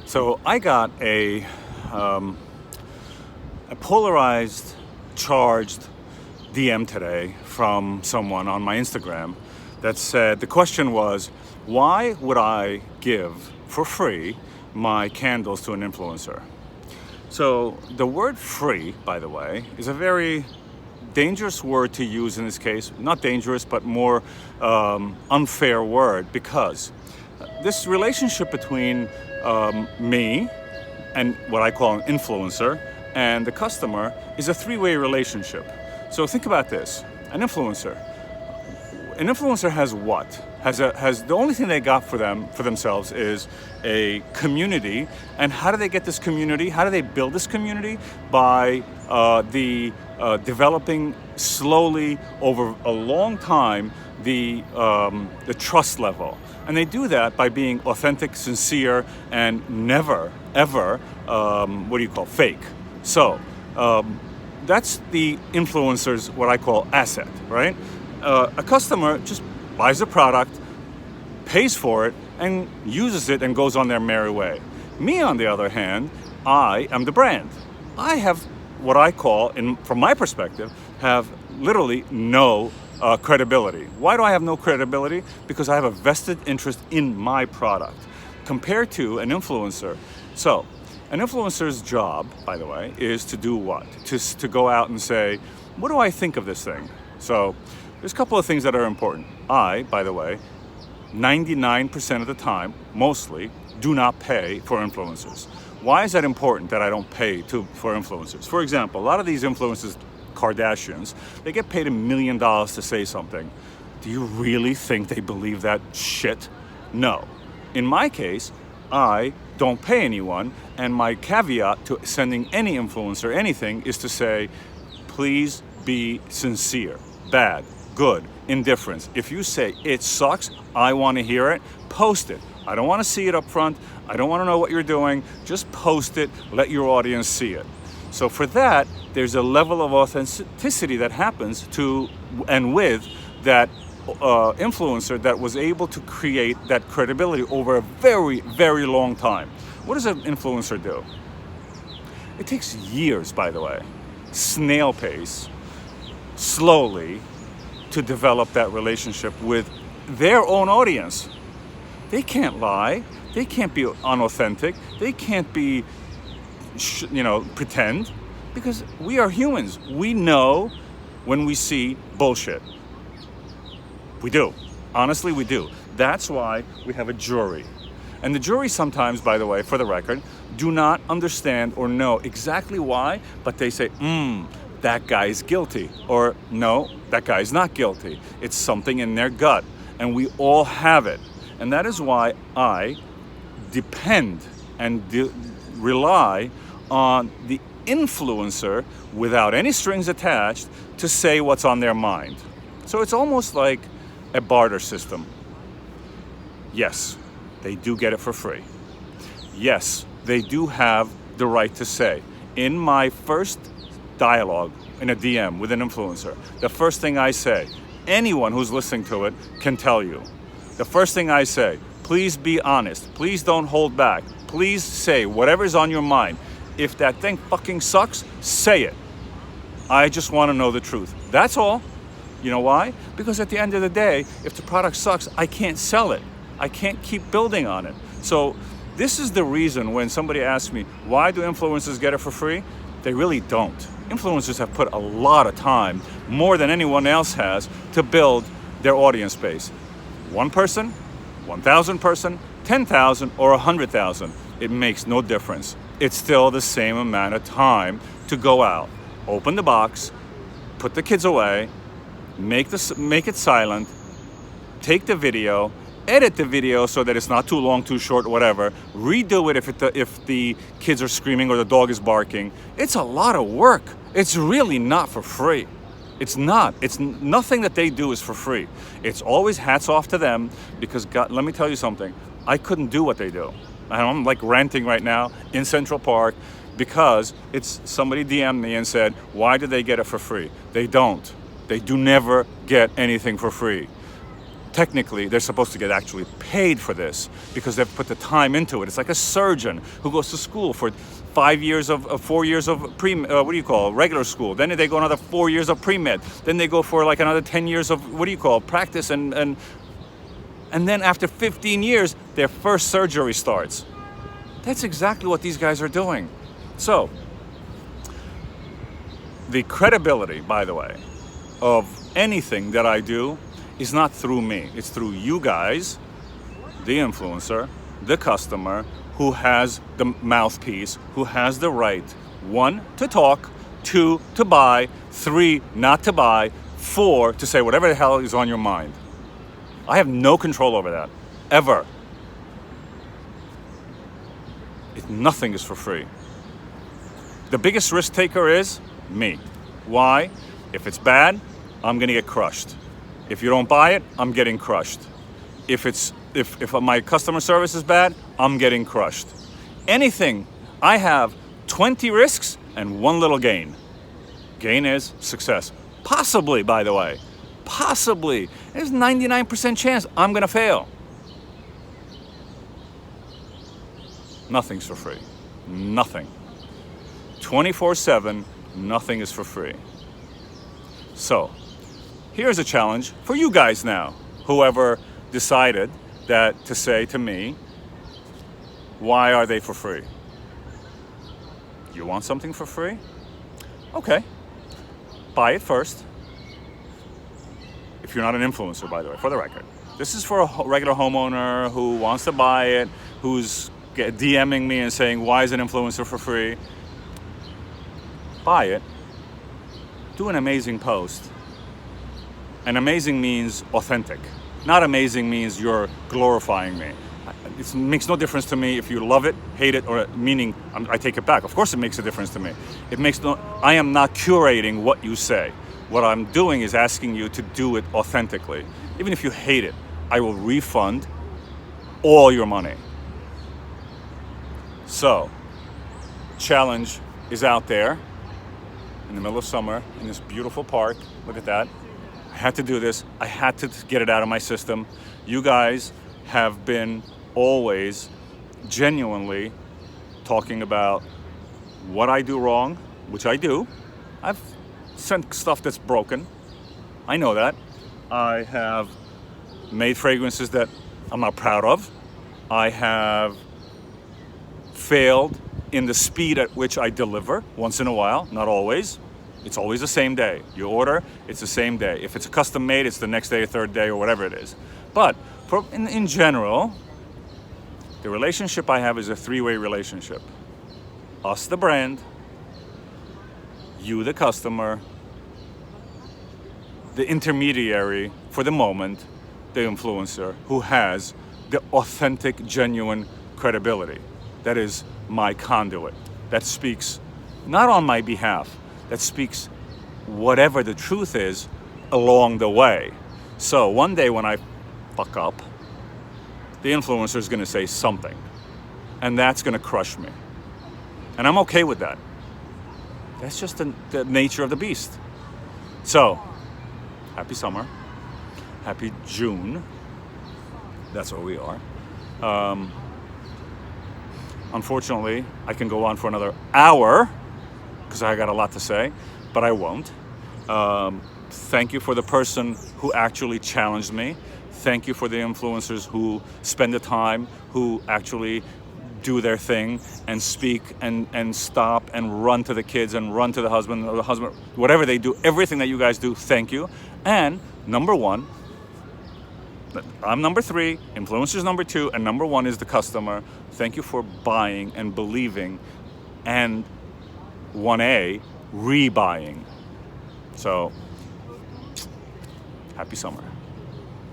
So I got a polarized, charged DM today from someone on my Instagram that said the question was, why would I give for free my candles to an influencer? So the word free, by the way, is a very dangerous word to use in this case. Not dangerous, but more unfair word, because this relationship between me and what I call an influencer and the customer is a three-way relationship. So think about this: an influencer has what? Has the only thing they got for themselves is a community. And how do they get this community? How do they build this community? By developing slowly over a long time the trust level. And they do that by being authentic, sincere, and never ever fake. So that's the influencer's what I call asset, right? A customer just buys a product, pays for it, and uses it and goes on their merry way. Me, on the other hand, I am the brand. I have what I call, from my perspective, have literally no credibility. Why do I have no credibility? Because I have a vested interest in my product compared to an influencer. So an influencer's job, by the way, is to do what? To go out and say, what do I think of this thing? So there's a couple of things that are important. I, by the way, 99% of the time, mostly, do not pay for influencers. Why is that important that I don't pay for influencers? For example, a lot of these influencers, Kardashians, they get paid $1 million to say something. Do you really think they believe that shit? No. In my case, I don't pay anyone, and my caveat to sending any influencer anything is to say, please be sincere. Bad, good, indifference. If you say it sucks, I want to hear it, post it. I don't want to see it up front. I don't want to know what you're doing. Just post it, let your audience see it. So for that, there's a level of authenticity that happens with that influencer that was able to create that credibility over a very, very long time. What does an influencer do? It takes years, by the way, snail pace, slowly, to develop that relationship with their own audience. They can't lie. They can't be unauthentic. They can't be, pretend, because we are humans. We know when we see bullshit. We do. Honestly, we do. That's why we have a jury. And the jury sometimes, by the way, for the record, do not understand or know exactly why, but they say, that guy's guilty. Or, no, that guy's not guilty. It's something in their gut. And we all have it. And that is why I depend and rely on the influencer without any strings attached to say what's on their mind. So it's almost like a barter system. Yes, they do get it for free. Yes, they do have the right to say. In my first dialogue in a DM with an influencer, the first thing I say, anyone who's listening to it can tell you, the first thing I say, please be honest. Please don't hold back. Please say whatever's on your mind. If that thing fucking sucks, say it. I just want to know the truth. That's all. You know why? Because at the end of the day, if the product sucks, I can't sell it. I can't keep building on it. So this is the reason when somebody asks me, why do influencers get it for free? They really don't. Influencers have put a lot of time, more than anyone else has, to build their audience base. One person, 1,000 person, 10,000 or 100,000. It makes no difference. It's still the same amount of time to go out, open the box, put the kids away, make it silent, take the video, edit the video so that it's not too long, too short, whatever. Redo it if the kids are screaming or the dog is barking. It's a lot of work. It's really not for free. It's not. It's nothing that they do is for free. It's always hats off to them, because God, let me tell you something. I couldn't do what they do. I'm like ranting right now in Central Park because it's somebody DM'd me and said, why do they get it for free? They don't. They do never get anything for free. technically they're supposed to get actually paid for this because they've put the time into it. It's like a surgeon who goes to school for 4 years of regular school. Then they go another 4 years of pre-med. Then they go for like another 10 years of practice, and then after 15 years, their first surgery starts. That's exactly what these guys are doing. So, the credibility, by the way, of anything that I do is not through me. It's through you guys, the influencer, the customer, who has the mouthpiece, who has the right, 1, to talk, 2, to buy, 3, not to buy, 4, to say whatever the hell is on your mind. I have no control over that, ever. Nothing is for free. The biggest risk taker is me. Why? If it's bad, I'm gonna get crushed. If you don't buy it, I'm getting crushed. If my customer service is bad, I'm getting crushed. Anything, I have 20 risks and 1 little gain. Gain is success. Possibly, by the way. Possibly. There's 99% chance I'm gonna fail. Nothing's for free. Nothing. 24/7, nothing is for free. So, here's a challenge for you guys now. Whoever decided that to say to me, why are they for free? You want something for free? Okay. Buy it first. If you're not an influencer, by the way, for the record. This is for a regular homeowner who wants to buy it, who's DMing me and saying, why is an influencer for free? Buy it. Do an amazing post. And amazing means authentic. Not amazing means you're glorifying me. It makes no difference to me if you love it, hate it, or meaning, I take it back. Of course it makes a difference to me. I am not curating what you say. What I'm doing is asking you to do it authentically. Even if you hate it, I will refund all your money. So, challenge is out there in the middle of summer in this beautiful park. Look at that. I had to do this. I had to get it out of my system. You guys have been always genuinely talking about what I do wrong, which I do. I've sent stuff that's broken. I know that. I have made fragrances that I'm not proud of. I have failed in the speed at which I deliver once in a while, not always. It's always the same day. You order, it's the same day. If it's a custom made, it's the next day, third day, or whatever it is. But in general, the relationship I have is a 3-way relationship. Us, the brand, you, the customer, the intermediary for the moment, the influencer, who has the authentic, genuine credibility. That is my conduit. That speaks not on my behalf, that speaks whatever the truth is along the way. So one day when I fuck up, the influencer is going to say something, and that's going to crush me. And I'm okay with that. That's just the nature of the beast. So, happy summer. Happy June. That's where we are. Unfortunately, I can go on for another hour because I got a lot to say, but I won't. Thank you for the person who actually challenged me. Thank you for the influencers who spend the time, who actually do their thing and speak and stop and run to the kids and run to the husband, or the husband, whatever they do, everything that you guys do, thank you. And number 1, I'm number 3, influencers number 2, and number 1 is the customer. Thank you for buying and believing, and 1A, rebuying. So, happy summer.